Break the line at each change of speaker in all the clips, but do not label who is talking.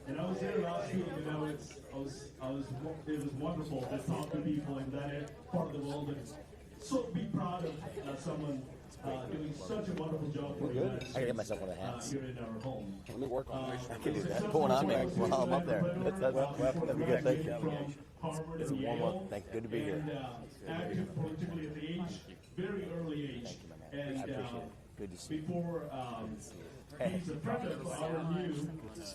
And I was there last week, and it was wonderful to talk to people in that part of the world, and so be proud of someone doing such a wonderful job for you.
I gotta get myself one of the hats.
Here in our home.
Let me work on it. I can do that. Put one on me while I'm up there. That'd be good. Thank you. It's a warm up. Thank you. Good to be here.
Active politically at the age, very early age. And
I appreciate it. Good to see you.
before he's a friend of our new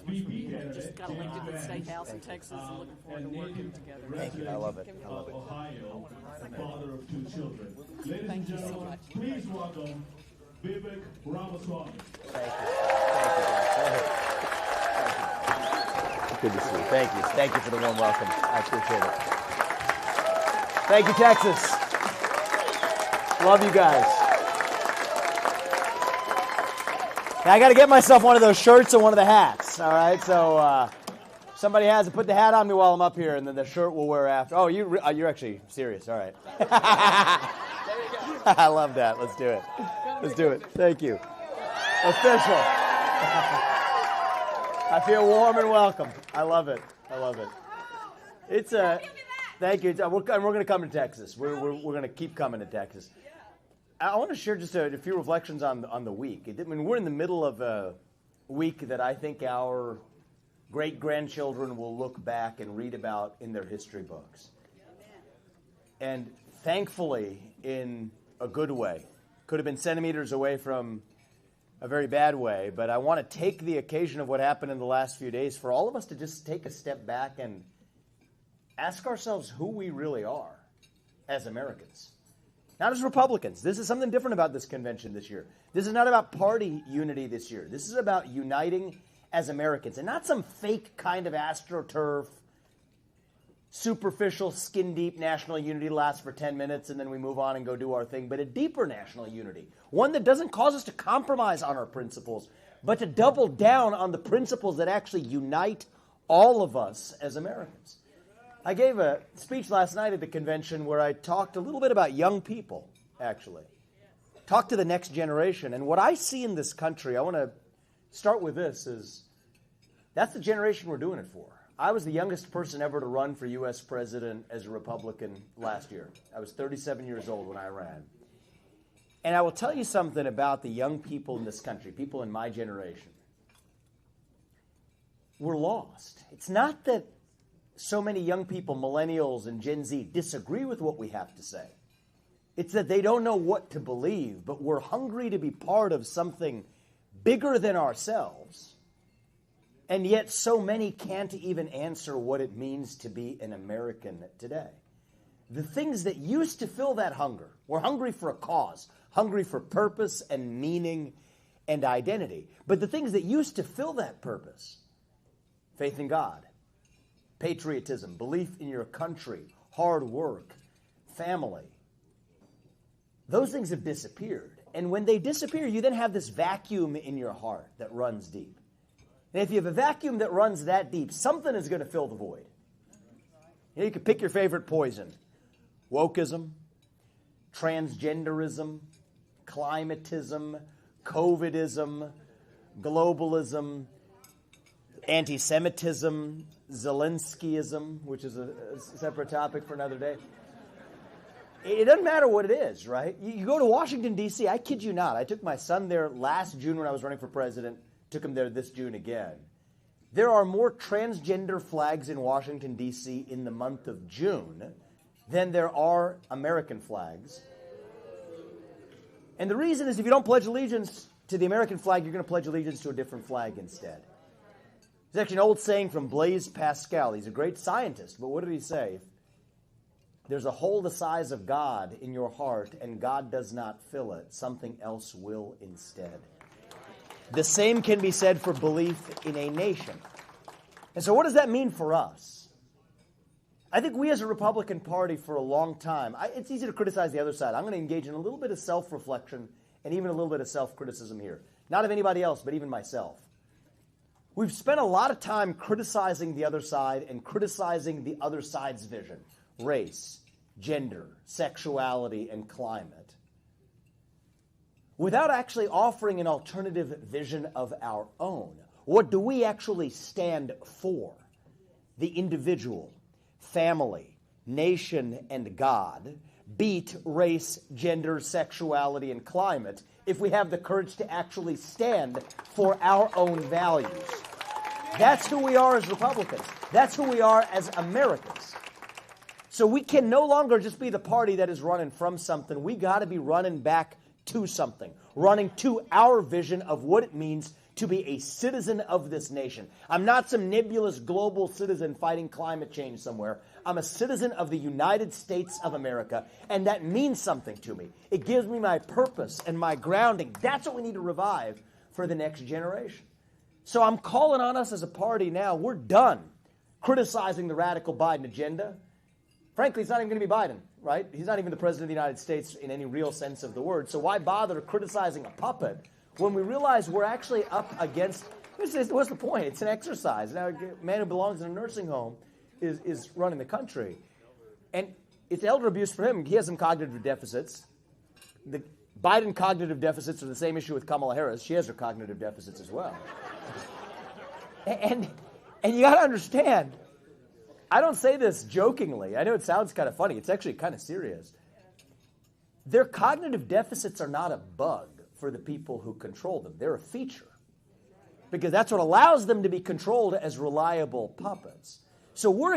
VP candidate,
Just got elected to the state house in Texas and looking forward to working together.
Thank you. I love it. I love it.
Ohio, father of 2 children. Ladies and
Thank you so
gentlemen,
much.
please welcome Vivek Ramaswamy.
Thank you. Good to see you. Thank you. Thank you for the warm welcome. I appreciate it. Thank you, Texas. Love you guys. Now, I got to get myself one of those shirts and one of the hats. All right, so somebody has to put the hat on me while I'm up here, and then the shirt we'll wear after. Oh, you're actually serious. All right. I love that. Let's do it. Let's do it. Thank you. Official. I feel warm and welcome. I love it. I love it. It's a. Thank you. We're going to come to Texas. We're going to keep coming to Texas. I want to share just a few reflections on the week. I mean, we're in the middle of a week that I think our great-grandchildren will look back and read about in their history books. And thankfully, in a good way, could have been centimeters away from a very bad way, but I want to take the occasion of what happened in the last few days for all of us to just take a step back and ask ourselves who we really are as Americans. Not as Republicans. This is something different about this convention this year. This is not about party unity this year. This is about uniting as Americans, and not some fake kind of astroturf, superficial, skin-deep national unity lasts for 10 minutes and then we move on and go do our thing, but a deeper national unity. One that doesn't cause us to compromise on our principles, but to double down on the principles that actually unite all of us as Americans. I gave a speech last night at the convention where I talked a little bit about young people, actually. Talked to the next generation. And what I see in this country, I want to start with this, is that's the generation we're doing it for. I was the youngest person ever to run for U.S. president as a Republican last year. I was 37 years old when I ran. And I will tell you something about the young people in this country, people in my generation. We're lost. It's not that so many young people, millennials and Gen Z, disagree with what we have to say. It's that they don't know what to believe, but we're hungry to be part of something bigger than ourselves, and yet so many can't even answer what it means to be an American today. The things that used to fill that hunger, we're hungry for a cause, hungry for purpose and meaning and identity, but the things that used to fill that purpose, faith in God, patriotism, belief in your country, hard work, family. Those things have disappeared. And when they disappear, you then have this vacuum in your heart that runs deep. And if you have a vacuum that runs that deep, something is going to fill the void. You can pick your favorite poison. Wokeism, transgenderism, climatism, COVIDism, globalism, anti-Semitism, Zelenskyism, which is a separate topic for another day. It doesn't matter what it is, right? You go to Washington, D.C., I kid you not. I took my son there last June when I was running for president, took him there this June again. There are more transgender flags in Washington, D.C. in the month of June than there are American flags. And the reason is if you don't pledge allegiance to the American flag, you're going to pledge allegiance to a different flag instead. There's actually an old saying from Blaise Pascal. He's a great scientist, but what did he say? There's a hole the size of God in your heart, and God does not fill it. Something else will instead. The same can be said for belief in a nation. And so what does that mean for us? I think we as a Republican Party for a long time, it's easy to criticize the other side. I'm going to engage in a little bit of self-reflection and even a little bit of self-criticism here. Not of anybody else, but even myself. We've spent a lot of time criticizing the other side and criticizing the other side's vision. Race, gender, sexuality, and climate. without actually offering an alternative vision of our own. What do we actually stand for? The individual, family, nation, and God beat race, gender, sexuality, and climate if we have the courage to actually stand for our own values. That's who we are as Republicans. That's who we are as Americans. So we can no longer just be the party that is running from something. We got to be running back to something, running to our vision of what it means to be a citizen of this nation. I'm not some nebulous global citizen fighting climate change somewhere. I'm a citizen of the United States of America, and that means something to me. It gives me my purpose and my grounding. That's what we need to revive for the next generation. So I'm calling on us as a party now. We're done criticizing the radical Biden agenda. Frankly, it's not even going to be Biden, right? He's not even the president of the United States in any real sense of the word. So why bother criticizing a puppet when we realize we're actually up against, what's the point? It's an exercise. Now, a man who belongs in a nursing home is running the country. And it's elder abuse for him. He has some cognitive deficits. The Biden cognitive deficits are the same issue with Kamala Harris. She has her cognitive deficits as well. And you got to understand, I don't say this jokingly. I know it sounds kind of funny. It's actually kind of serious. Their cognitive deficits are not a bug for the people who control them. They're a feature, because that's what allows them to be controlled as reliable puppets. So we're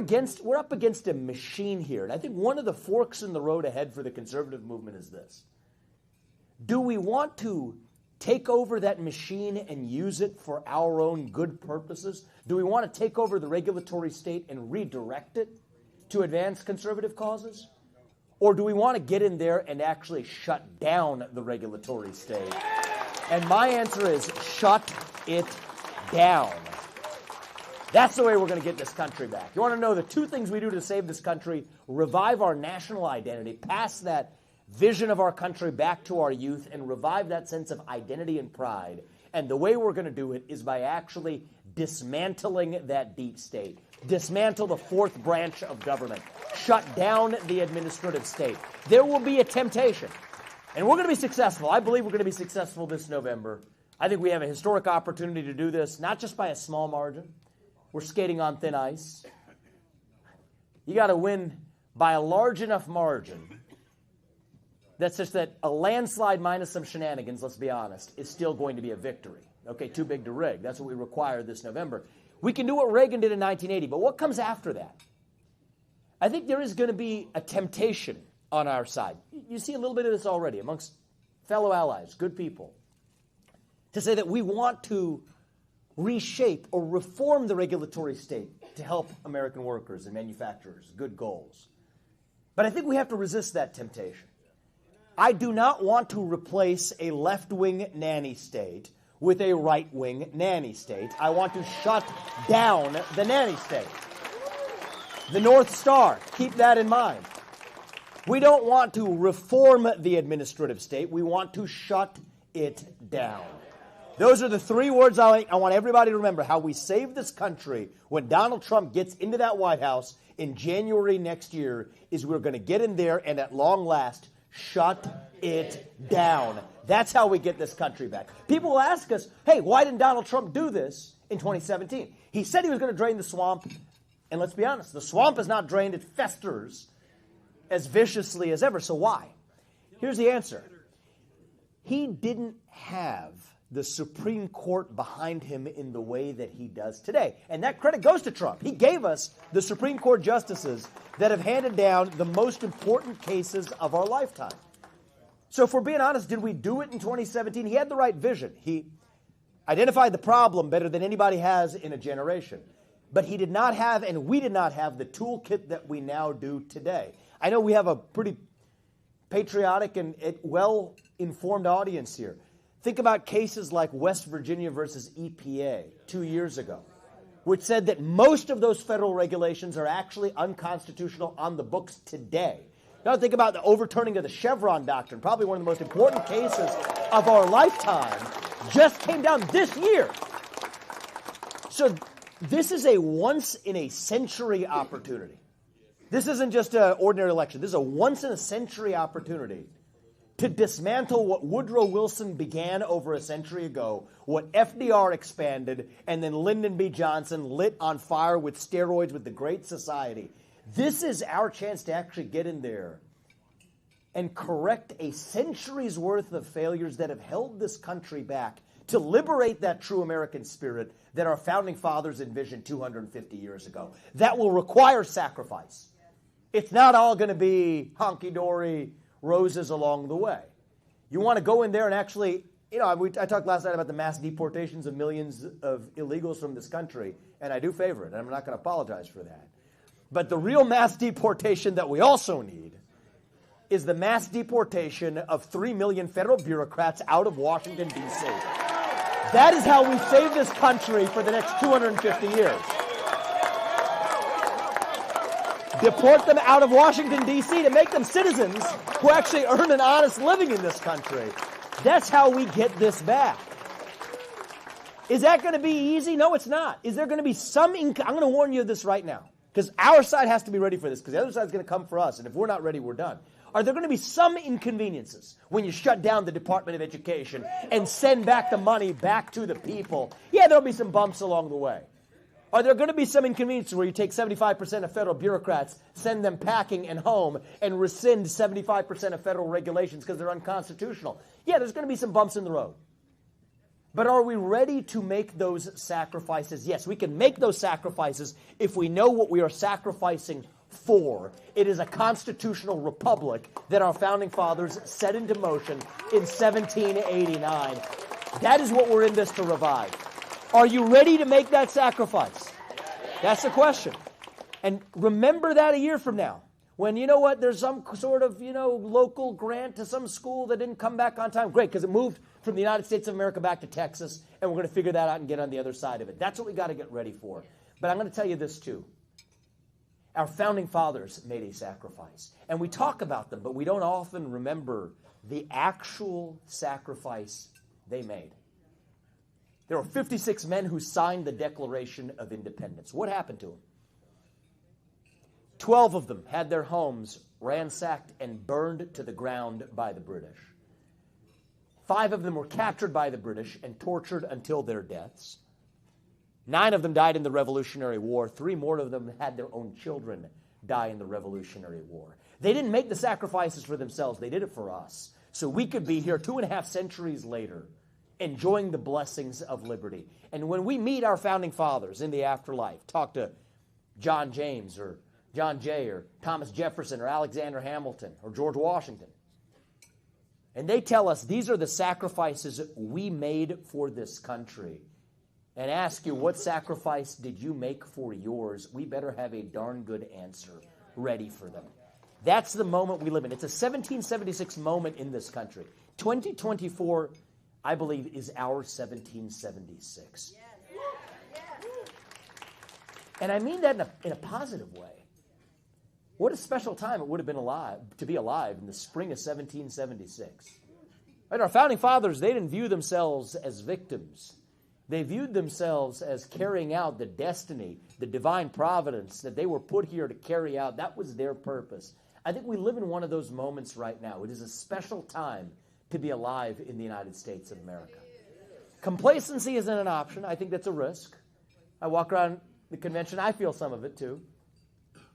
up against a machine here. And I think one of the forks in the road ahead for the conservative movement is this. Do we want to take over that machine and use it for our own good purposes? Do we want to take over the regulatory state and redirect it to advance conservative causes? Or do we want to get in there and actually shut down the regulatory state? And my answer is shut it down. That's the way we're going to get this country back. You want to know the two things we do to save this country? Revive our national identity, pass that vision of our country back to our youth, and revive that sense of identity and pride. And the way we're going to do it is by actually dismantling that deep state. Dismantle the fourth branch of government. Shut down the administrative state. There will be a temptation. And we're going to be successful. I believe we're going to be successful this November. I think we have a historic opportunity to do this, not just by a small margin. We're skating on thin ice. You got to win by a large enough margin that's just that a landslide minus some shenanigans, let's be honest, is still going to be a victory. Okay, too big to rig. That's what we require this November. We can do what Reagan did in 1980, but what comes after that? I think there is going to be a temptation on our side. You see a little bit of this already amongst fellow allies, good people, to say that we want to reshape or reform the regulatory state to help American workers and manufacturers, good goals. But I think we have to resist that temptation. I do not want to replace a left-wing nanny state with a right-wing nanny state. I want to shut down the nanny state. The North Star, keep that in mind. We don't want to reform the administrative state. We want to shut it down. Those are the three words I want everybody to remember. How we save this country when Donald Trump gets into that White House in January next year is we're going to get in there and at long last shut it down. That's how we get this country back. People will ask us, hey, why didn't Donald Trump do this in 2017? He said he was going to drain the swamp. And let's be honest, the swamp is not drained. It festers as viciously as ever. So why? Here's the answer. He didn't have the Supreme Court behind him in the way that he does today. And that credit goes to Trump. He gave us the Supreme Court justices that have handed down the most important cases of our lifetime. So if we're being honest, did we do it in 2017? He had the right vision. He identified the problem better than anybody has in a generation. But he did not have, and we did not have, the toolkit that we now do today. I know we have a pretty patriotic and well-informed audience here. Think about cases like West Virginia versus EPA 2 years ago, which said that most of those federal regulations are actually unconstitutional on the books today. Now think about the overturning of the Chevron doctrine, probably one of the most important cases of our lifetime, just came down this year. So this is a once-in-a-century opportunity. This isn't just an ordinary election. This is a once-in-a-century opportunity to dismantle what Woodrow Wilson began over a century ago, what FDR expanded, and then Lyndon B. Johnson lit on fire with steroids with the Great Society. This is our chance to actually get in there and correct a century's worth of failures that have held this country back, to liberate that true American spirit that our founding fathers envisioned 250 years ago. That will require sacrifice. It's not all going to be honky-dory roses along the way. You want to go in there and actually, I talked last night about the mass deportations of millions of illegals from this country, and I do favor it, and I'm not going to apologize for that. But the real mass deportation that we also need is the mass deportation of 3 million federal bureaucrats out of Washington, D.C. That is how we save this country for the next 250 years. Deport them out of Washington, D.C. to make them citizens who actually earn an honest living in this country. That's how we get this back. Is that going to be easy? No, it's not. Is there going to be some... I'm going to warn you of this right now, because our side has to be ready for this, because the other side is going to come for us, and if we're not ready, we're done. Are there going to be some inconveniences when you shut down the Department of Education and send back the money back to the people? Yeah, there'll be some bumps along the way. Are there going to be some inconveniences where you take 75% of federal bureaucrats, send them packing and home, and rescind 75% of federal regulations because they're unconstitutional? Yeah, there's going to be some bumps in the road. But are we ready to make those sacrifices? Yes, we can make those sacrifices if we know what we are sacrificing for. It is a constitutional republic that our founding fathers set into motion in 1789. That is what we're in this to revive. Are you ready to make that sacrifice? That's the question. And remember that a year from now, when, there's some sort of, local grant to some school that didn't come back on time. Great, because it moved from the United States of America back to Texas, and we're going to figure that out and get on the other side of it. That's what we got to get ready for. But I'm going to tell you this too. Our founding fathers made a sacrifice. And we talk about them, but we don't often remember the actual sacrifice they made. There were 56 men who signed the Declaration of Independence. What happened to them? 12 of them had their homes ransacked and burned to the ground by the British. 5 of them were captured by the British and tortured until their deaths. 9 of them died in the Revolutionary War. 3 more of them had their own children die in the Revolutionary War. They didn't make the sacrifices for themselves. They did it for us. So we could be here 2.5 centuries later enjoying the blessings of liberty. And when we meet our founding fathers in the afterlife, talk to John James or John Jay or Thomas Jefferson or Alexander Hamilton or George Washington, and they tell us these are the sacrifices we made for this country, and ask you, what sacrifice did you make for yours? We better have a darn good answer ready for them. That's the moment we live in. It's a 1776 moment in this country. 2024, I believe, is our 1776. And I mean that in a positive way. What a special time it would have been to be alive in the spring of 1776. And our founding fathers, they didn't view themselves as victims. They viewed themselves as carrying out the destiny, the divine providence that they were put here to carry out. That was their purpose. I think we live in one of those moments right now. It is a special time to be alive in the United States of America. Complacency isn't an option. I think that's a risk. I walk around the convention. I feel some of it too.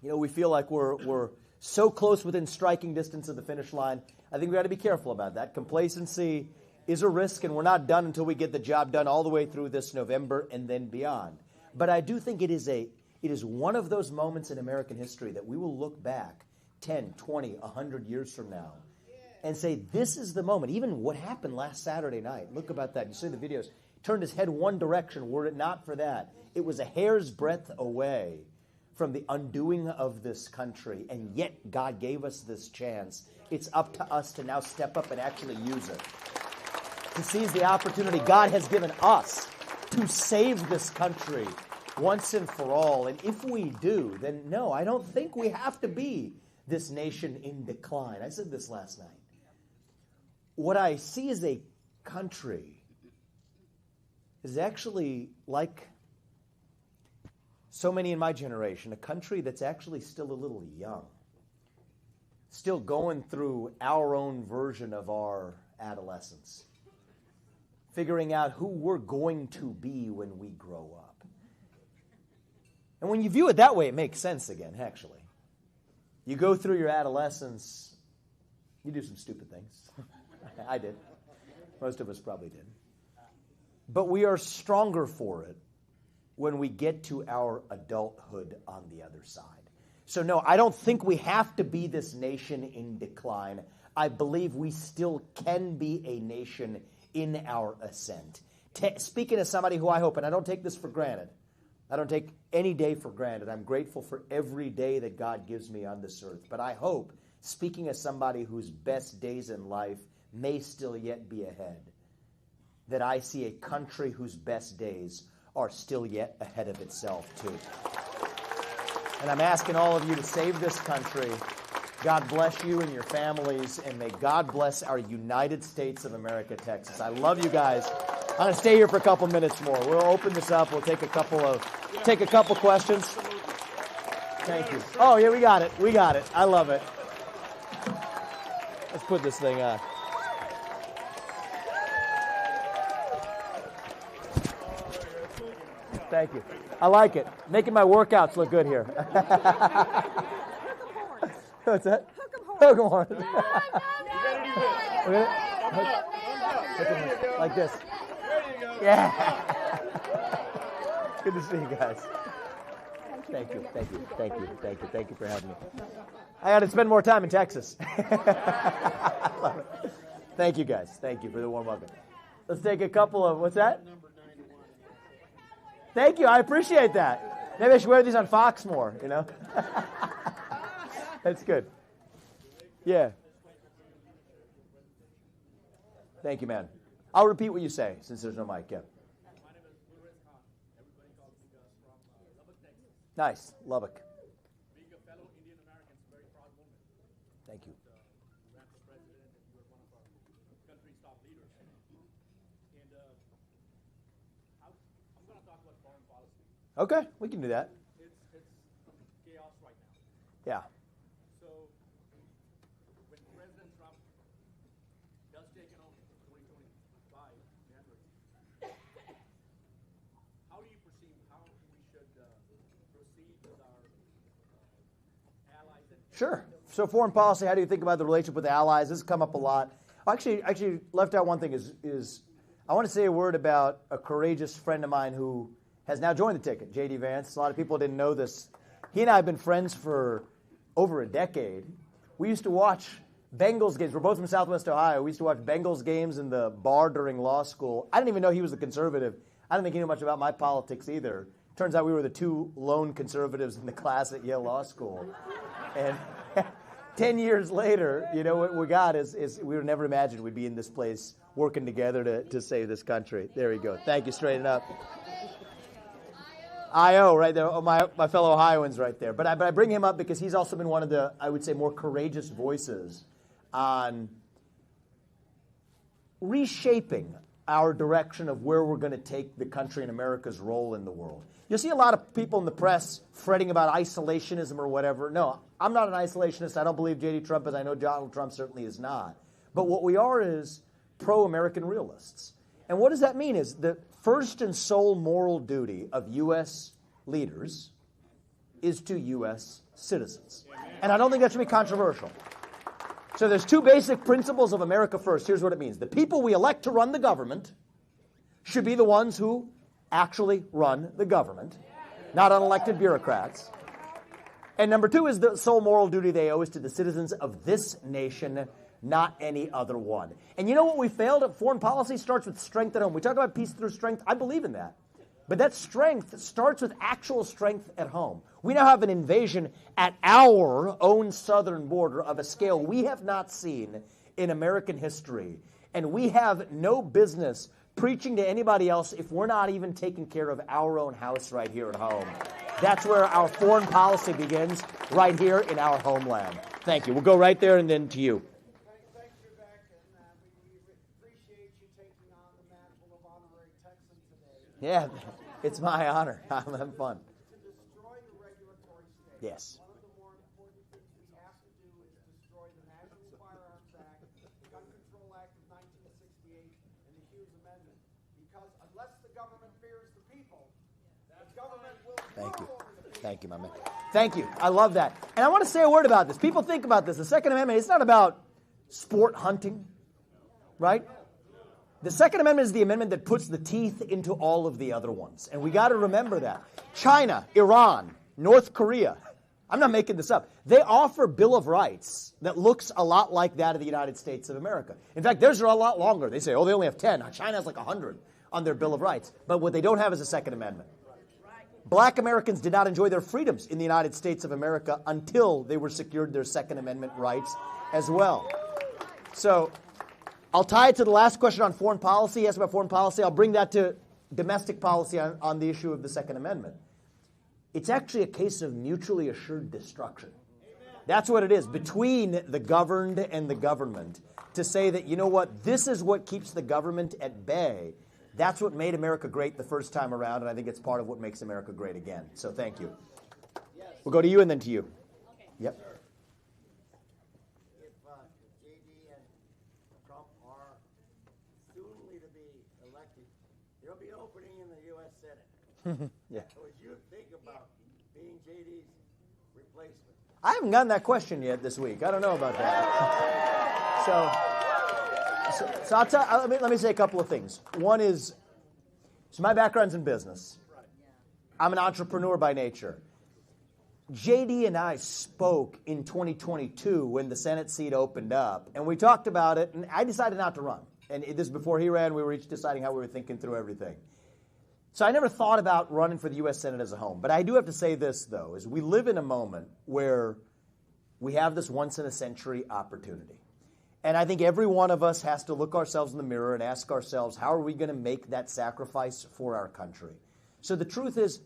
We feel like we're so close within striking distance of the finish line. I think we got to be careful about that. Complacency is a risk, and we're not done until we get the job done all the way through this November and then beyond. But I do think it is one of those moments in American history that we will look back 10, 20, 100 years from now and say, this is the moment. Even what happened last Saturday night, look about that. You see the videos. Turned his head one direction. Were it not for that, it was a hair's breadth away from the undoing of this country, and yet God gave us this chance. It's up to us to now step up and actually use it, to seize the opportunity God has given us to save this country once and for all. And if we do, then no, I don't think we have to be this nation in decline. I said this last night. What I see as a country is actually like so many in my generation, a country that's actually still a little young. still going through our own version of our adolescence, figuring out who we're going to be when we grow up. And when you view it that way, it makes sense again, actually. You go through your adolescence, you do some stupid things. I did. Most of us probably did. But we are stronger for it when we get to our adulthood on the other side. So no, I don't think we have to be this nation in decline. I believe we still can be a nation in our ascent. Speaking as somebody who I hope, and I don't take this for granted, I don't take any day for granted. I'm grateful for every day that God gives me on this earth. But I hope, speaking as somebody whose best days in life may still yet be ahead, that I see a country whose best days are still yet ahead of itself too. And I'm asking all of you to save this country. God bless you and your families, and may God bless our United States of America, Texas. I love you guys. I'm going to stay here for a couple minutes more. We'll open this up. We'll take a couple questions. Thank you. Oh, yeah, we got it. We got it. I love it. Let's put this thing on. Thank you. I like it. Making my workouts look good here. What's that? Hook 'em horns. Like this. Yeah. Good to see you guys. Thank you for having me. I got to spend more time in Texas. I love it. Thank you guys. Thank you for the warm welcome. Let's take a couple of, what's that? Thank you. I appreciate that. Maybe I should wear these on Fox more, you know? That's good. Yeah. Thank you, man. I'll repeat what you say since there's no mic. Yeah. Nice. Lubbock.
Being a fellow Indian American is a very proud moment.
Thank you.
You ran for president and you were one of our country's top leaders. And I'm going to talk about foreign policy.
Okay, we can do that.
It's chaos right now.
Yeah.
So when President Trump does take an oath in 2025, January, how do you perceive how we should proceed with our allies?
Sure. So foreign policy, how do you think about the relationship with allies? This has come up a lot. Actually left out one thing is I want to say a word about a courageous friend of mine who has now joined the ticket, J.D. Vance. A lot of people didn't know this. He and I have been friends for over a decade. We used to watch Bengals games. We're both from Southwest Ohio. We used to watch Bengals games in the bar during law school. I didn't even know he was a conservative. I don't think he knew much about my politics either. Turns out we were the two lone conservatives in the class at Yale Law School. And 10 years later, you know, what we got is we would never imagined we'd be in this place working together to save this country. There we go. Thank you. Straighten up. I.O. right there. Oh, my fellow Ohioans right there. But I bring him up because he's also been one of the, I would say, more courageous voices on reshaping our direction of where we're going to take the country and America's role in the world. You'll see a lot of people in the press fretting about isolationism or whatever. No, I'm not an isolationist. I don't believe J.D. Trump is. I know Donald Trump certainly is not. But what we are is pro-American realists. And what does that mean is the first and sole moral duty of U.S. leaders is to U.S. citizens. And I don't think that should be controversial. So there's two basic principles of America First. Here's what it means. The people we elect to run the government should be the ones who actually run the government, not unelected bureaucrats. And number two is the sole moral duty they owe is to the citizens of this nation, not any other one. And you know what we failed at? Foreign policy starts with strength at home. We talk about peace through strength. I believe in that. But that strength starts with actual strength at home. We now have an invasion at our own southern border of a scale we have not seen in American history. And we have no business preaching to anybody else if we're not even taking care of our own house right here at home. That's where our foreign policy begins, right here in our homeland. Thank you. We'll go right there and then to you.
Thanks, Vivek, and we appreciate you taking on the mantle of honorary Texan today.
Yeah, it's my honor. I'm having fun.
To destroy the regulatory state.
Yes.
One of the more important things we have to do is destroy
Thank you. Thank you, my man. Thank you. I love that. And I want to say a word about this. People think about this. The Second Amendment, it's not about sport hunting, right? The Second Amendment is the amendment that puts the teeth into all of the other ones. And we got to remember that. China, Iran, North Korea, I'm not making this up. They offer Bill of Rights that looks a lot like that of the United States of America. In fact, theirs are a lot longer. They say, oh, they only have 10. China has like 100 on their Bill of Rights. But what they don't have is a Second Amendment. Black Americans did not enjoy their freedoms in the United States of America until they were secured their Second Amendment rights as well. So I'll tie it to the last question on foreign policy. He asked about foreign policy. I'll bring that to domestic policy on the issue of the Second Amendment. It's actually a case of mutually assured destruction. That's what it is, between the governed and the government, to say that, you know what, this is what keeps the government at bay. That's what made America great the first time around, and I think it's part of what makes America great again. So thank you. We'll go to you and then to you.
Okay.
Yep.
If JD and Trump are soonly to be elected, there'll be an opening in the U.S. Senate.
Yeah.
Would you think about being JD's replacement?
I haven't gotten that question yet this week. I don't know about that. So I'll tell. Let me say a couple of things. One is, so my background's in business. I'm an entrepreneur by nature. JD and I spoke in 2022 when the Senate seat opened up, and we talked about it, and I decided not to run. And this is before he ran. We were each deciding how we were thinking through everything. So I never thought about running for the U.S. Senate as a home. But I do have to say this, though, is we live in a moment where we have this once-in-a-century opportunity. And I think every one of us has to look ourselves in the mirror and ask ourselves, how are we going to make that sacrifice for our country? So the truth is,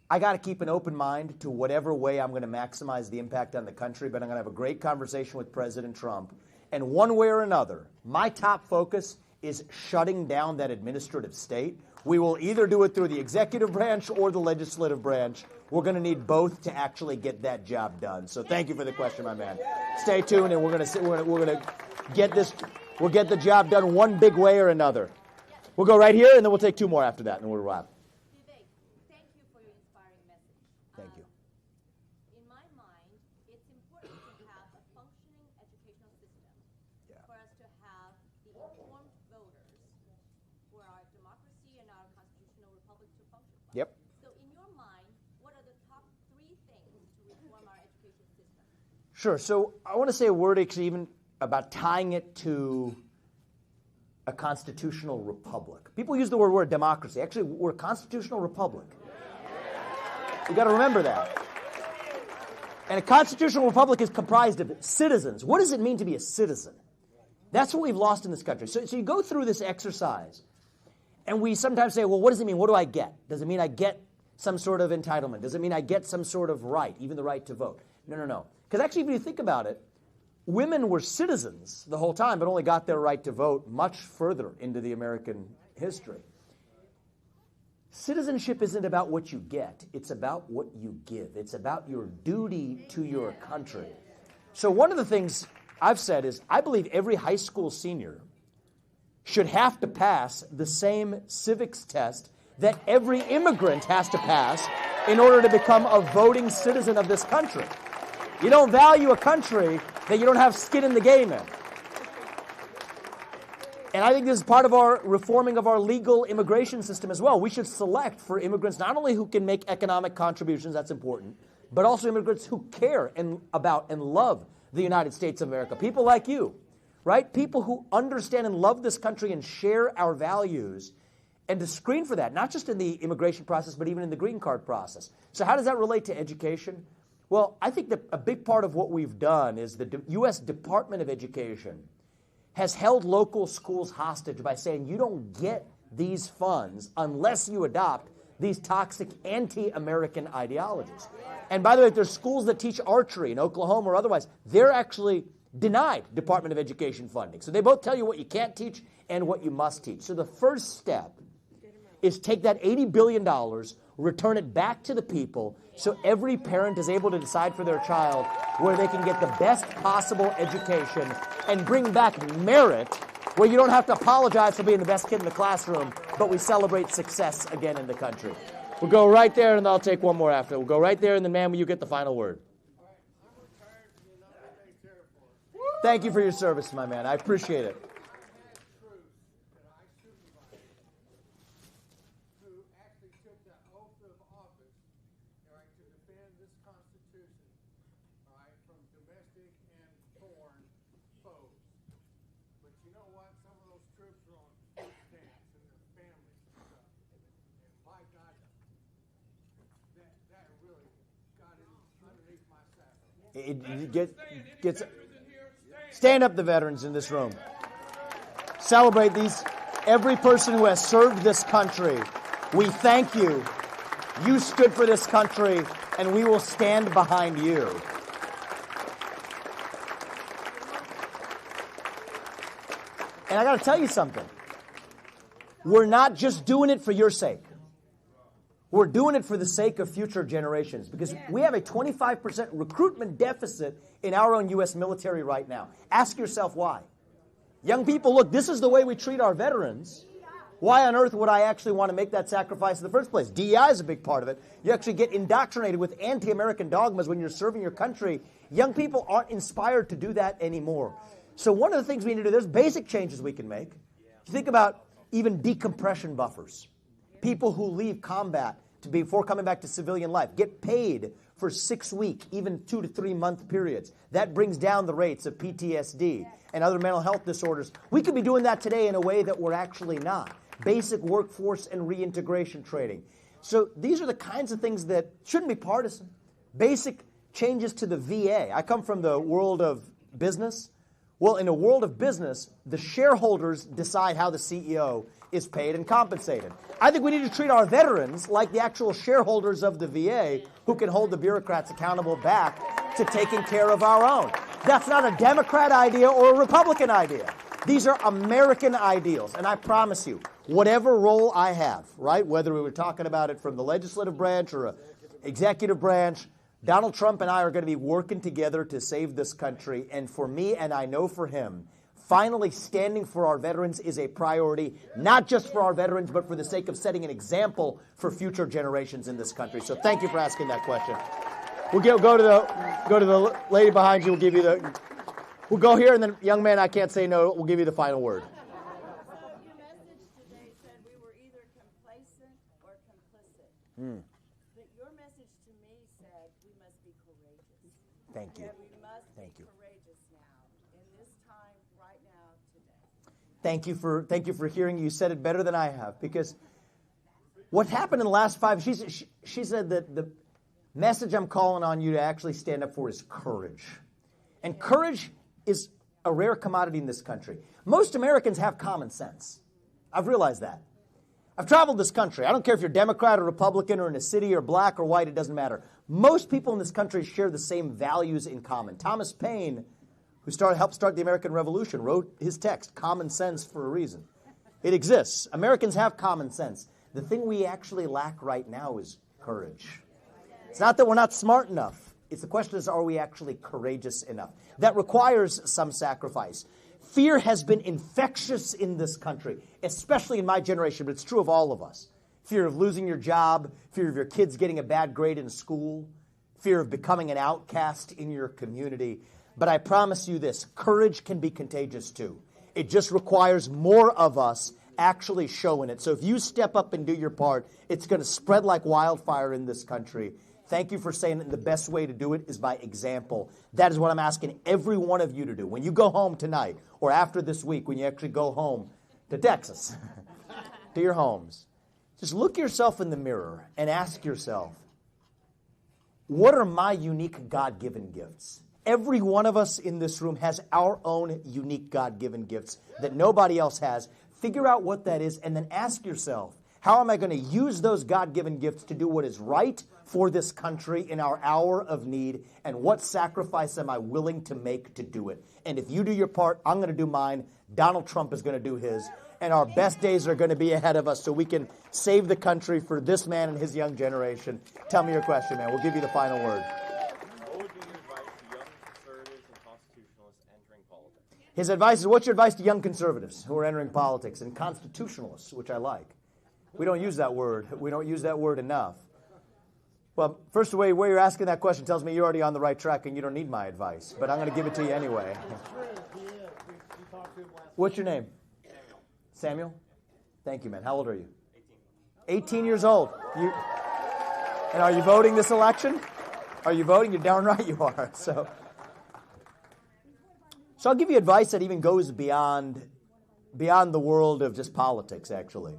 I got to keep an open mind to whatever way I'm going to maximize the impact on the country, but I'm going to have a great conversation with President Trump. And one way or another, my top focus is shutting down that administrative state. We will either do it through the executive branch or the legislative branch. We're going to need both to actually get that job done. So thank you for the question, my man. Stay tuned, and we're going to get this. We'll get the job done one big way or another. We'll go right here, and then we'll take two more after that, and then we'll wrap.
Vivek, thank you for your inspiring message.
Thank you.
In my mind, it's important to have a functioning educational system for us to have the informed voters for our democracy and our constitutional republic to function.
Yep.
So in your mind, what are the top 3 things to reform our education system?
Sure. So I want to say a word actually even about tying it to a constitutional republic. People use the word democracy. Actually, we're a constitutional republic. You've got to remember that. And a constitutional republic is comprised of citizens. What does it mean to be a citizen? That's what we've lost in this country. So you go through this exercise, and we sometimes say, well, what does it mean? What do I get? Does it mean I get some sort of entitlement? Does it mean I get some sort of right, even the right to vote? No. Because actually, if you think about it, women were citizens the whole time, but only got their right to vote much further into the American history. Citizenship isn't about what you get. It's about what you give. It's about your duty to your country. So one of the things I've said is I believe every high school senior should have to pass the same civics test that every immigrant has to pass in order to become a voting citizen of this country. You don't value a country that you don't have skin in the game in. And I think this is part of our reforming of our legal immigration system as well. We should select for immigrants not only who can make economic contributions, that's important, but also immigrants who care about and love the United States of America. People like you, right? People who understand and love this country and share our values, and to screen for that, not just in the immigration process, but even in the green card process. So how does that relate to education? Well, I think that a big part of what we've done is the U.S. Department of Education has held local schools hostage by saying you don't get these funds unless you adopt these toxic anti-American ideologies. And by the way, there's schools that teach archery in Oklahoma or otherwise, they're actually denied Department of Education funding. So they both tell you what you can't teach and what you must teach. So the first step is take that $80 billion, return it back to the people so every parent is able to decide for their child where they can get the best possible education and bring back merit where you don't have to apologize for being the best kid in the classroom, but we celebrate success again in the country.
We'll go right there, and I'll take one more after. We'll go right there, and then, ma'am, will you get the final word? Thank you for your service, my man. I appreciate it. Stand up, the veterans in this room. Celebrate these. Every person who has served this country, we thank you. You stood for this country, and we will stand behind you. And I got to tell you something. We're not just doing it for your sake. We're doing it for the sake of future generations, because we have a 25% recruitment deficit in our own U.S. military right now. Ask yourself why. Young people, look, this is the way we treat our veterans. Why on earth would I actually want to make that sacrifice in the first place? DEI is a big part of it. You actually get indoctrinated with anti-American dogmas when you're serving your country. Young people aren't inspired to do that anymore. So one of the things we need to do, there's basic changes we can make. Think about even decompression buffers. People who leave combat before coming back to civilian life get paid for 6-week, even 2 to 3 month periods. That brings down the rates of PTSD and other mental health disorders. We could be doing that today in a way that we're actually not. Basic workforce and reintegration training. So these are the kinds of things that shouldn't be partisan. Basic changes to the VA. I come from the world of business. Well, in a world of business, the shareholders decide how the CEO is paid and compensated. I think we need to treat our veterans like the actual shareholders of the VA who can hold the bureaucrats accountable back to taking care of our own. That's not a Democrat idea or a Republican idea. These are American ideals. And I promise you, whatever role I have, right, whether we were talking about it from the legislative branch or executive branch, Donald Trump and I are going to be working together to save this country. And for me, and I know for him, finally standing for our veterans is a priority, not just for our veterans, but for the sake of setting an example for future generations in this country. So thank you for asking that question. We'll go to the lady behind you. We'll give you the. We'll go here, and then, young man, I can't say no. We'll give you the final word.
So your message today said we were either complacent or complicit. But your message to me said we must be courageous.
Thank you.
That we must
Thank
be
you.
courageous now, in this time, right now, today.
Thank you for hearing. You said it better than I have, because what happened in the last 5, she said that the message I'm calling on you to actually stand up for is courage. And courage is a rare commodity in this country. Most Americans have common sense. I've realized that. I've traveled this country. I don't care if you're Democrat or Republican or in a city or black or white, it doesn't matter. Most people in this country share the same values in common. Thomas Paine, who helped start the American Revolution, wrote his text, Common Sense, for a reason. It exists. Americans have common sense. The thing we actually lack right now is courage. It's not that we're not smart enough. It's the question is, are we actually courageous enough? That requires some sacrifice. Fear has been infectious in this country, especially in my generation, but it's true of all of us. Fear of losing your job, fear of your kids getting a bad grade in school, fear of becoming an outcast in your community. But I promise you this, courage can be contagious too. It just requires more of us actually showing it. So if you step up and do your part, it's going to spread like wildfire in this country. Thank you for saying that the best way to do it is by example. That is what I'm asking every one of you to do. When you go home tonight or after this week, when you actually go home to Texas, to your homes, just look yourself in the mirror and ask yourself, what are my unique God-given gifts? Every one of us in this room has our own unique God-given gifts that nobody else has. Figure out what that is and then ask yourself, how am I going to use those God-given gifts to do what is right for this country in our hour of need, and what sacrifice am I willing to make to do it? And if you do your part, I'm going to do mine. Donald Trump is going to do his. And our best days are going to be ahead of us so we can save the country for this man and his young generation. Tell me your question, man. We'll give you the final word.
What would be your advice to young conservatives and constitutionalists entering politics?
His advice is, what's your advice to young conservatives who are entering politics and constitutionalists, which I like?
We don't use that word. We don't use that word enough. Well, first, the way you're asking that question tells me you're already on the right track and you don't need my advice. But I'm going to give it to you anyway. What's your name? Samuel? Thank you, man. How old are you? 18 years old. And are you voting this election? Are you voting? You're darn right you are. So I'll give you advice that even goes beyond the world of just politics, actually.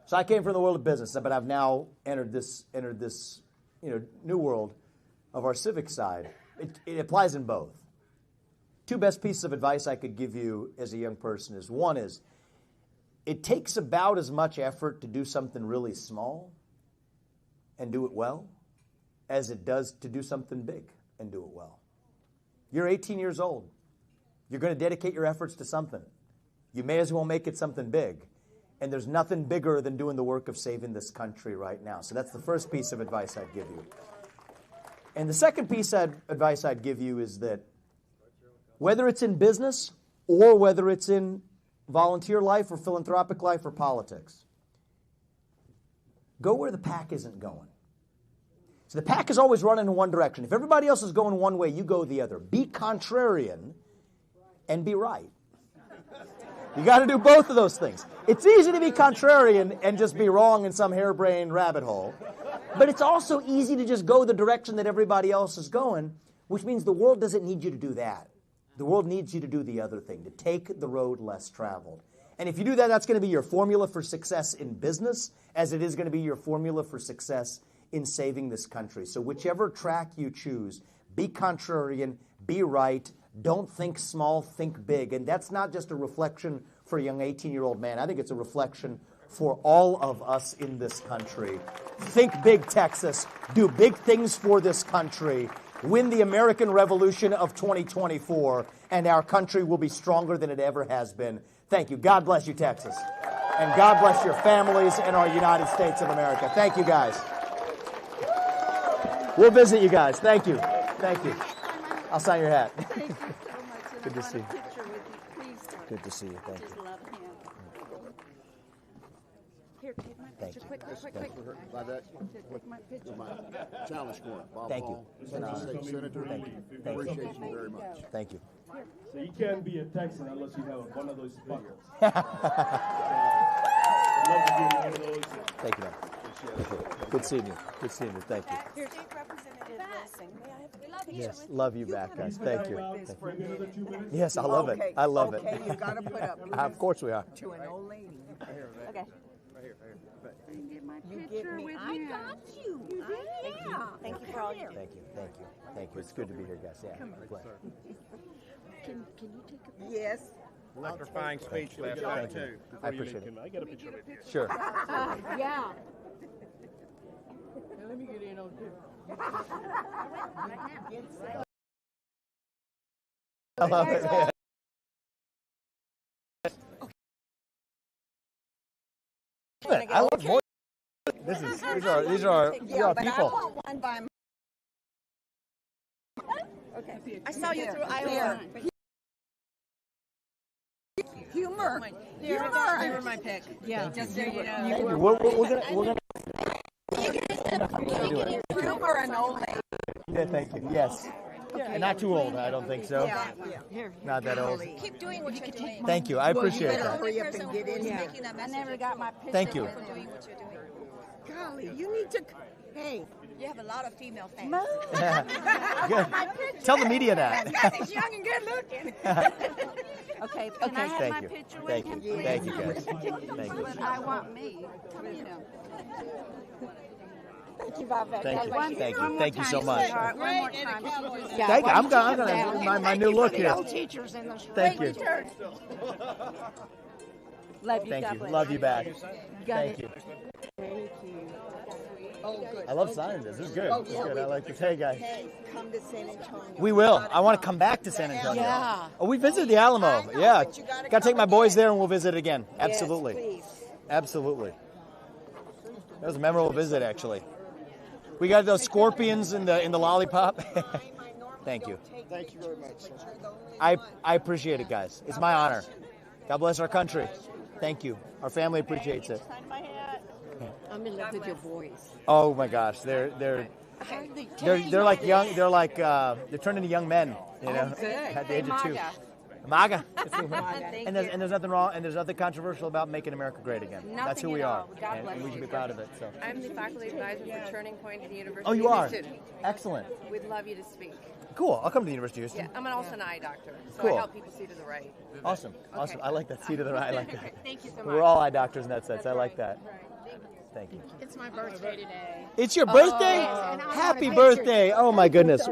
So I came from the world of business, but I've now entered this new world of our civic side. It applies in both. Two best pieces of advice I could give you as a young person is, one is, it takes about as much effort to do something really small and do it well as it does to do something big and do it well. You're 18 years old. You're going to dedicate your efforts to something. You may as well make it something big. And there's nothing bigger than doing the work of saving this country right now. So that's the first piece of advice I'd give you. And the second piece of advice I'd give you is that whether it's in business or whether it's in volunteer life or philanthropic life or politics, go where the pack isn't going. So the pack is always running in one direction. If everybody else is going one way, you go the other. Be contrarian and be right. You got to do both of those things. It's easy to be contrarian and just be wrong in some harebrained rabbit hole. But it's also easy to just go the direction that everybody else is going, which means the world doesn't need you to do that. The world needs you to do the other thing, to take the road less traveled. And if you do that, that's going to be your formula for success in business, as it is going to be your formula for success in saving this country. So whichever track you choose, be contrarian, be right, don't think small, think big. And that's not just a reflection for a young 18-year-old man. I think it's a reflection for all of us in this country. Think big, Texas. Do big things for this country. Win the American Revolution of 2024, and our country will be stronger than it ever has been. Thank you. God bless you, Texas. And God bless your families and our United States of America. Thank you, guys. We'll visit you guys. Thank you. Thank you. I'll sign your hat.
Thank you so much. And
Good to see you.
I want a picture with you. Please don't.
Good to see you. Thank
Just
you.
love him. Here, take my
Thank
picture.
you.
Quick.
Vivek,
Take my picture.
my challenge for it. Bob
Thank you.
Hall, United States Senator.
Thank you.
Appreciate you very much.
Thank you.
So you can't be a Texan unless you have one of those buckles. Love to give you one of those.
Thank you, man. Good seeing you. Good seeing you. Thank you.
Here's State Representative Wilson. May I have a picture?
Yes, love you back, guys. Thank you.
Maybe another 2 minutes?
Yes, I love it. I love it.
Okay, you got to put up
Of course we are.
to an old lady. Okay.
Get my
You
picture
get me.
with
I
him.
got you. Thank you for all you do.
Thank you. Thank you. Thank you. It's good to be here, guys. Yeah. I'm glad.
Can you take a picture?
Yes.
Electrifying speech last night, too.
I appreciate it.
I got a picture with you.
Sure.
Yeah.
Let me get in on too.
I love it. I love more. These are people.
One by okay. I saw you through Iowa. Humor. Humor my pick. Yeah, just so you know.
We're gonna
Humor an old lady.
Yeah, thank you. Yes. And not too old, I don't think so.
Yeah.
Not that old.
Keep doing what you're doing.
Thank you. I appreciate that.
Hurry up and get in here.
Making that
I
message.
never got my picture.
Thank you.
For doing what you're doing.
Golly, you need to. Hey.
You have a lot of female fans.
Good. Tell the media that.
He's young and good looking.
Okay, can I have
Thank
my
you.
picture with
Thank
him,
you.
please?
Thank you, guys. Thank you.
But I want me, you know.
Thank you, Vivek.
Thank you.
One-
Thank
one
you.
more
Thank you so
time,
much.
sweetheart, one more time. Yeah,
Thank you.
why
I'm
don't you
gonna
do that?
my new look here.
teachers in the
Thank you.
Love you,
Thank
God
you.
bless
Love you back.
Got
Thank
it.
you.
Thank you.
I love signing this. This is good. This is good. I like this. Hey, guys.
Hey, come to San Antonio.
We will. I want to come back to San Antonio.
Yeah.
Oh, we visited the Alamo. Yeah. Got to take my boys there and we'll visit again. Absolutely.
Yes,
Absolutely. That was a memorable visit, actually. We got those scorpions in the lollipop. Thank you.
Thank you very much.
I appreciate it, guys. It's my honor. God bless our country. Thank you. Our family appreciates it.
Sign my hat.
I'm in love with your voice.
Oh my gosh, they're like young. They're turning into young men. You know, at the age of 2. MAGA. And there's nothing wrong, and there's nothing controversial about making America great again. That's who we are, and we should be proud of it. So.
I'm the faculty advisor for Turning Point at the University
Oh, you
of
are?
Houston.
Excellent.
We'd love you to speak.
Cool. I'll come to the University of Houston.
Yeah, I'm also an eye doctor, so
Cool.
I help people see to the right.
Awesome. Awesome. I like that. See to the right. I like that.
Thank you so much.
We're all eye doctors in that sense. I like that. Thank you.
It's my birthday today.
It's your birthday? Happy birthday. Oh my goodness.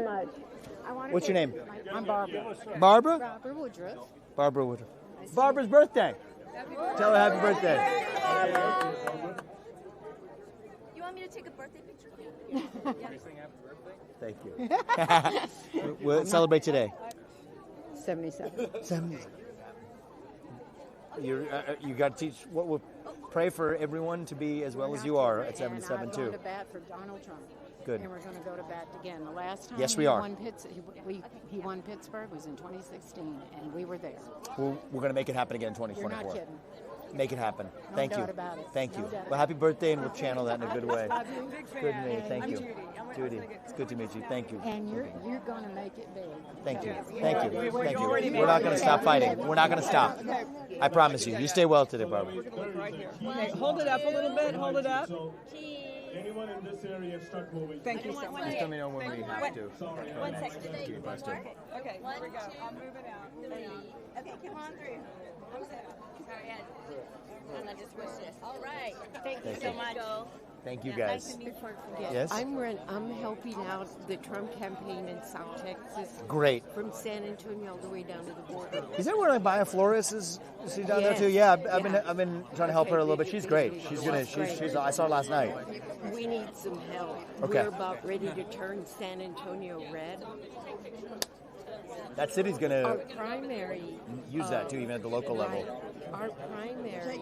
What's your name?
I'm Barbara.
Barbara?
Barbara Woodruff.
Barbara Woodruff. Barbara's birthday. Tell her happy birthday.
You want me to take a birthday picture of you?
Thank you. We'll celebrate today.
77.
70. You got to teach. What we'll pray for everyone to be as well as you are at 77
and I'm
too.
going to bat for Donald Trump.
Good.
And we're going to go to bat again. The last time
Yes, we are.
he won Pittsburgh was in 2016, and we were there.
We're going to make it happen again in
You're
2024.
not kidding.
Make it happen.
No
Thank you.
doubt about it.
Thank
No
you.
doubt.
Well, happy birthday, and we'll channel that in a good way.
Love you.
Good to meet you. Thank
I'm
you.
Judy.
Judy, it's good to meet you. Thank you.
And you're going to make it big.
Thank you. Thank you. Thank you. We're not going to stop fighting. We're not going to stop. I promise you. You stay well today, Barbara.
Okay, hold it up a little bit. Hold it up.
So, anyone in this area start moving.
Thank you so much.
Just let me know when we have to.
Sorry.
One second. Stay.
Let's do it.
Okay, here we go. I'll move it out.
Okay, come on through. Sorry, and I just wish this. All right. Thank you so much.
Thank you, guys.
Yes. I'm helping out the Trump campaign in South Texas.
Great.
From San Antonio all the way down to the border.
Is that where Maya Flores is? Is she down there too? Yeah, I've been trying to help her a little bit. She's great. She's gonna. She's. I saw her last night.
We need some help.
Okay.
We're about ready to turn San Antonio red.
That city's
Our
gonna
primary.
use that too, even at the local level.
Our primary,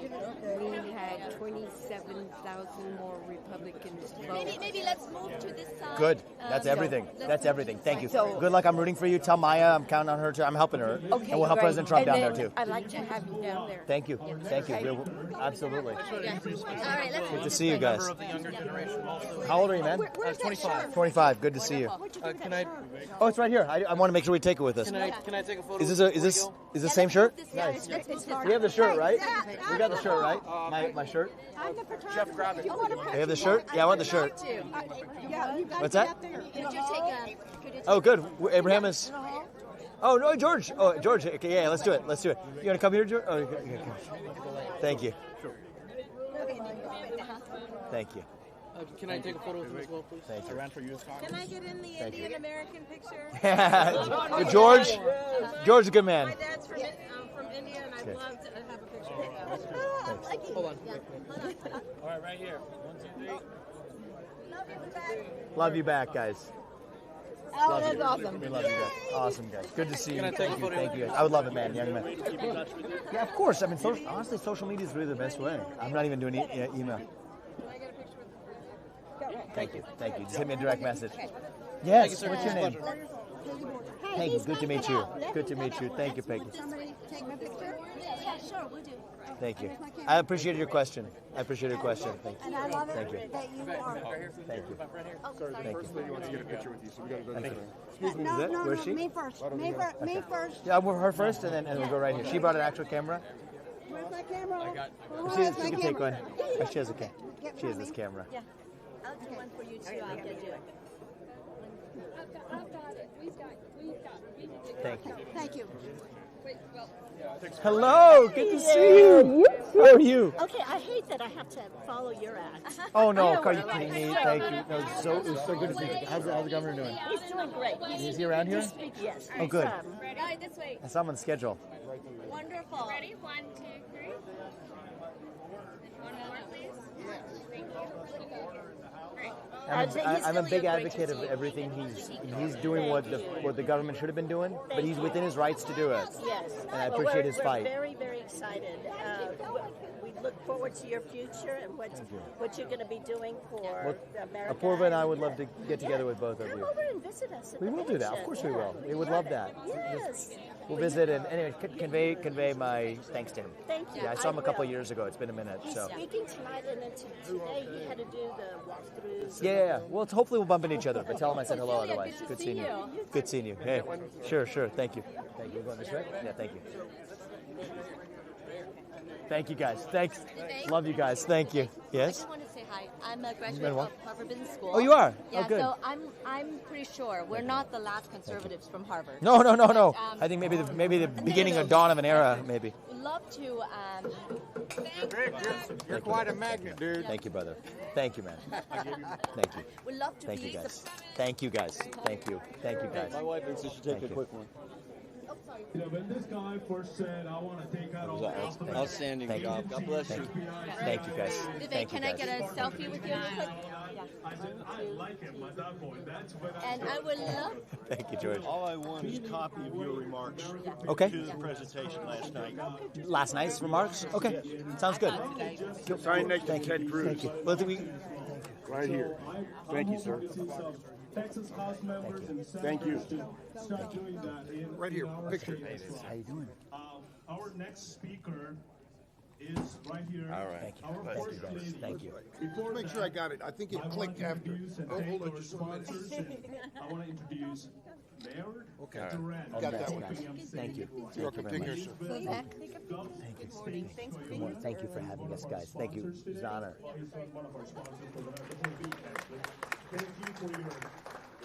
we had 27,000 more Republicans vote.
Maybe let's move to this side.
Good. That's everything. That's everything. Thank you. Good luck. I'm rooting for you. Tell Maya I'm counting on her too. I'm helping her,
Okay,
and we'll help
great.
President Trump
And
down there
then
too.
I'd like to have you down there.
Thank you. Thank you. Absolutely.
All right, let's
Good to see you guys. How old are you, man?
25.
25. Good to see you.
Can I?
Oh, it's right here. I want to make sure we take it with us.
Can I take a photo?
Is this the same shirt? Nice. We have the shirt, right? We got the shirt, right? My shirt.
I'm the photographer.
Jeff, grab it.
We have the shirt. Yeah, I want the shirt.
Yeah, you guys
What's that?
Could you take
Oh, good. Abraham is. Oh no, George. Oh, George. Okay, yeah, let's do it. Let's do it. You want to come here, George? Oh, okay. Thank you. Thank you.
Can I take a photo with you as well, please?
Thank you.
I ran for U.S. Congress.
Can I get in the
Thank you.
Indian American picture?
George. George's a good man.
My dad's from India, and I'd love to have a picture with him.
Hold on. All right, right here. 1, 2, 3.
Love you back, guys.
Oh, that's awesome.
We love you guys. Awesome, guys. Good to see you.
Can I take a photo?
Thank you, guys. I would love it, man. Young man. Yeah, of course. I mean, honestly, social media is really the best way. I'm not even doing email. Thank you. Thank you. Just hit me a direct message. Yes. What's your name? Peggy. Good to meet you. Good to meet you. Thank you, Peggy.
Take my picture?
Yeah, sure, we'll do.
Thank you. I appreciate your question. Thank you.
And I love it
Thank you.
that you are.
Thank you. Thank you.
First lady wants to get a picture with you, so we got to go this way.
Excuse me.
No,
Is that,
no,
where's
no,
she?
me first. Me first.
Yeah, we're her first, and then we'll go right here. She brought an actual camera.
Where's my camera?
She can take one. Oh, she has a camera. She has this camera.
Yeah. I'll do one for you too. I'll get you.
Thank you.
Thank you.
Hello, good to see you. How are you?
Okay, I hate that I have to follow your ads.
Oh no, are you kidding me? Thank you. No, it was so good to see you. How's the governor doing?
He's doing great.
Is he around here?
Yes.
Oh, good.
Right, this way.
I saw him on schedule.
Wonderful. Ready? 1, 2, 3. One more, please. Thank you.
I'm a big advocate of everything he's doing what the government should have been doing, but he's within his rights to do it.
Yes.
And I appreciate his fight.
We're very, very excited. We look look forward to your future and what you're going to be doing for America.
Apurva and I would love to get together with both of
Come
you.
over and visit us.
We will do that. Of course we will. We would love that.
Yes.
We'll visit and anyway, convey my thanks to him.
Thank you.
Yeah, I saw him a couple
will.
years ago. It's been a minute.
He's
So
speaking tonight, and then today he had to do the walkthroughs.
yeah. Well, hopefully we'll bump into each other. But tell him I said hello. Otherwise, good seeing you.
you.
Good seeing you. Hey, sure. Thank you. Thank you. We're going this way. Yeah. Thank you. Thank you guys. Thanks. Love you guys. Thank you.
I
Yes.
just want to say hi. I'm a graduate of Harvard Business School.
Oh, you are?
Yeah,
Oh, good.
so I'm pretty sure we're not the last conservatives from Harvard.
No.
But,
I think maybe the beginning of dawn of an era. Maybe.
We'd love to.
You're quite a magnet, dude.
Thank you, brother. Thank you, man. Thank you.
We'd love to
Thank
be
you, guys. Thank you, guys. Thank you. Thank you, guys.
My wife thinks I should take
Thank
a
you.
quick one.
You know, when this guy first said, I want to take out all the alphabet,
Outstanding job. God bless you.
Thank you, guys.
Vivek,
Thank you,
can I
guys.
get a selfie with you?
I said, I like him at that point. That's when I
And I would love.
Thank you, George.
All I want is a copy of your remarks
Okay.
to the presentation last night.
Last night's remarks? Okay. Sounds good.
Sign next to
Thank you.
Ted Cruz.
Thank you. Well, do we,
Right here. Thank you, sir.
Texas House members and
Thank you.
senators to start doing that in
Right here.
our
Picture.
states.
how you doing?
Our next speaker is right here.
All right.
Thank you.
Our
Thank you,
first
guys.
lady.
Thank you.
Before
Make sure I got it. I think it
I want
clicked
to
after.
introduce and
Oh,
thank
hold
our
on just a minute.
sponsors. And I want to introduce Mayor
Okay.
Durant.
Got that one.
Thank you.
You're
Thank you
welcome.
very
Take care,
much.
sir.
Thank you. Good morning. Thank you for having us, guys. Thank you. It's an honor.
One of our sponsors for the whole week, actually. Thank you for your.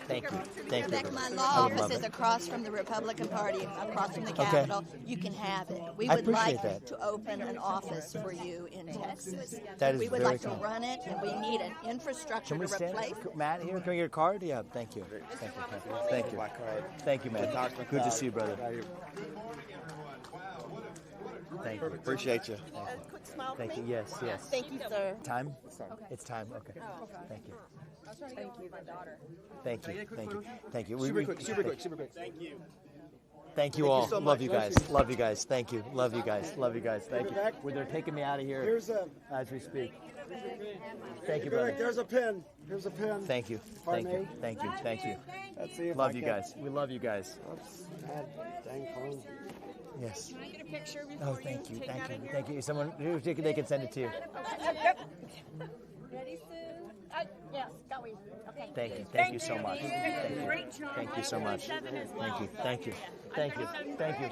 Thank you. Thank you.
Vivek, my
I
law
would love
office is
it.
across from the Republican Party, across from the
Okay.
Capitol. You can have it. We
I
would
appreciate
like
that.
to open an office for you in Texas.
That is
we would
very
like to
kind.
run it, and we need an infrastructure
Can we
to
stand?
replace.
Matt, here, can we get a card? Yeah, thank you. Thank you. Thank you. Thank you, man. Good to see you, brother. Thank you.
Appreciate you.
Quick smile for
Thank you.
me.
Yes, yes.
Thank you, sir.
Time? It's time. Okay. Thank you.
Thank you, my daughter.
Thank you. Thank you. Thank you.
Super quick.
Thank you. Thank you all. Love you guys. Love you guys. Thank you. Love you guys. Love you guys. Thank you. Well, they're taking me out of here as we speak. Thank you, brother.
There's a pen. Here's a pen.
Thank you.
Pardon
Thank you.
me?
Thank you. Thank you.
Let's see if
Love
I
you
can-
guys. We love you guys.
Oops, bad dang phone.
Yes.
Can I get a picture
Oh, thank you. Thank you. Thank you. Someone, they can send it to you.
Ready, Sue? Yes, going. Okay.
Thank you. Thank you so much. Thank you.
Great job.
Thank you so much. Thank you. Thank you. Thank you. Thank you.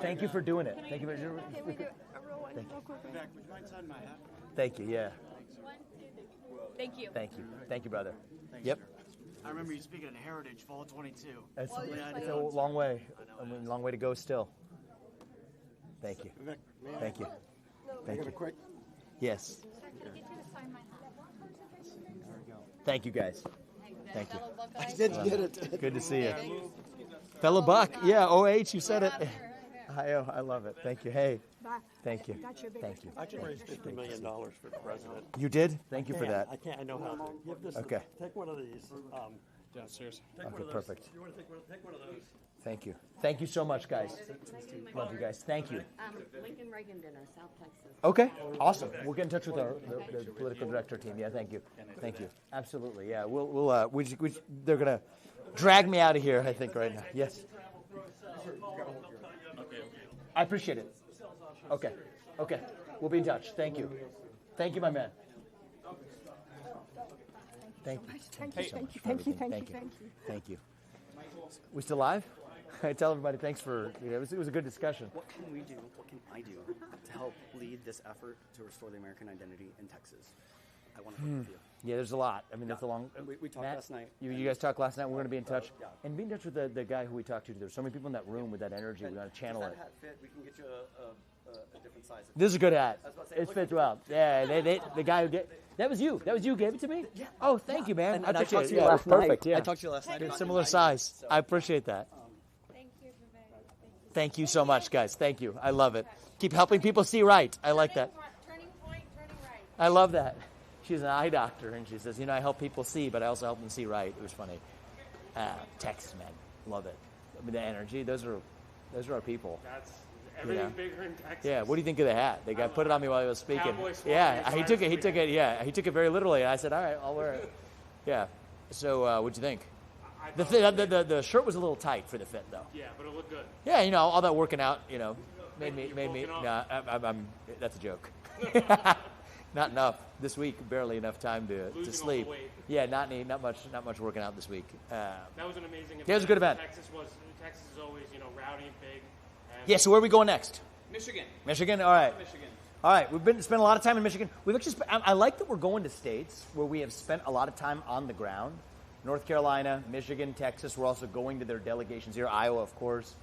Thank you for doing it. Thank you.
Can we do a real one?
Thank you.
Real quick?
Thank you. Yeah.
Thank you.
Thank you. Thank you, brother. Yep.
I remember you speaking at Heritage Fall 22.
It's a long way. I mean, long way to go still. Thank you. Thank you. Thank you.
Quick.
Yes. Thank you, guys. Thank you.
I did get it.
Good to see you. Fellow Buck. Yeah, OH, you said it. I love it. Thank you. Hey. Thank you. Thank you.
I can raise $50 million for the president.
You did? Thank you for that.
I can't. I know how to. Give this.
Okay.
Take one of these.
Downstairs.
Okay, perfect.
You want to take one of those?
Thank you. Thank you so much, guys. Love you guys. Thank you.
Lincoln Reagan Dinner, South Texas.
Okay, awesome. We'll get in touch with the political director team. Yeah, thank you. Thank you. Absolutely. Yeah, they're gonna drag me out of here, I think, right now. Yes. I appreciate it. Okay. Okay. We'll be in touch. Thank you. Thank you, my man. Thank you. Thank you so much. Thank you. Thank you. We still live? I tell everybody thanks for, it was a good discussion.
What can we do, what can I do to help lead this effort to restore the American identity in Texas? I want to work with you.
Yeah, there's a lot. I mean, that's a long...
We talked
Matt,
last night.
You guys talked last night. We're going to be in touch. And be in touch with the guy who we talked to. There's so many people in that room with that energy. We want to channel
Does
it.
that hat fit? We can get you a different size.
This is a good hat.
I was about to say,
It fits well. Yeah, the guy who that was you. That was you who gave it to me? Yeah. Oh, thank you, man.
And I
appreciate
talked to
it.
you
Yeah,
last night.
perfect. Yeah.
I talked to you last night.
Similar size. I appreciate that. Thank you so much, guys. Thank you. I love it. Keep helping people see right. I like that.
Turning point, turning right.
I love that. She's an eye doctor, and she says, I help people see, but I also help them see right. It was funny. Texas, man. Love it. I mean, the energy. Those are our people.
Everything's bigger in Texas.
Yeah. What do you think of the hat? They got put it on me while I was speaking.
Cowboy swag
Yeah.
is
He took it. He took it. Yeah. He took it very literally. And I said, all right, I'll wear it. Yeah. So what'd you think? The shirt was a little tight for the fit, though.
Yeah, but it looked good.
Yeah, you know, all that working out, you know, made me. Nah, that's a joke. Not enough this week. Barely enough time to sleep.
All the weight.
Yeah, not much working out this week.
That was an amazing event.
Yeah, it was a good event.
Texas is always, you know, rowdy and big. And
Yeah. So where are we going next?
Michigan.
Michigan. All right.
Michigan.
All right. We've spent a lot of time in Michigan. We've actually I like that we're going to states where we have spent a lot of time on the ground. North Carolina, Michigan, Texas. We're also going to their delegations here. Iowa, of course.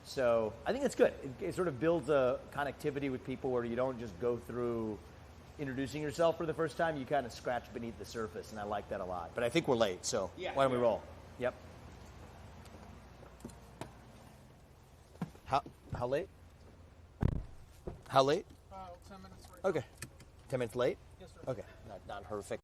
So I think that's good. It sort of builds a connectivity with people where you don't just go through introducing yourself for the first time. You kind of scratch beneath the surface, and I like that a lot. But I think we're late, so why don't we roll? Yep. How late? How late?
10 minutes.
Okay. 10 minutes late?
Yes, sir.
Okay. Not horrific.